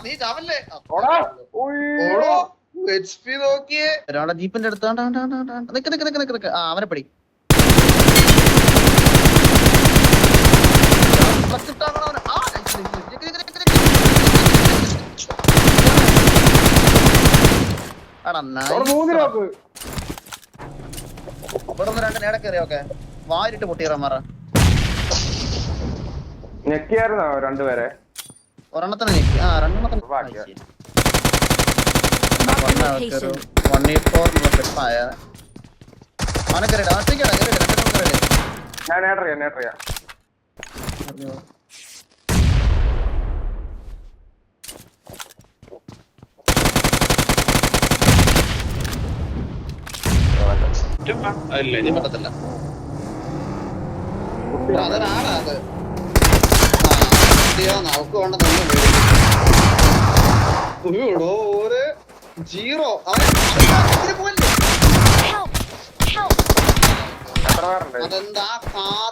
നീ ചാവല്ലേ ജീപ്പിന്റെ അടുത്ത് അവനെ പടി രണ്ട് നേടെ കയറിയോക്കെ വാരിട്ട് പൊട്ടിയറമാറ ഞെക്കിയായിരുന്നോ രണ്ടുപേരെ ഒരെണ്ണത്തിന് ഞെക്കി രണ്ടെണ്ണത്തിന് 184 ആയ അവനെ കയറിയിട്ട് ഞാൻ നേട്ടറിയാ പറ്റത്തില്ല അതൊരാളാ അത് നമുക്ക് വേണ്ടോ ജീറോ അതെന്താ കാർ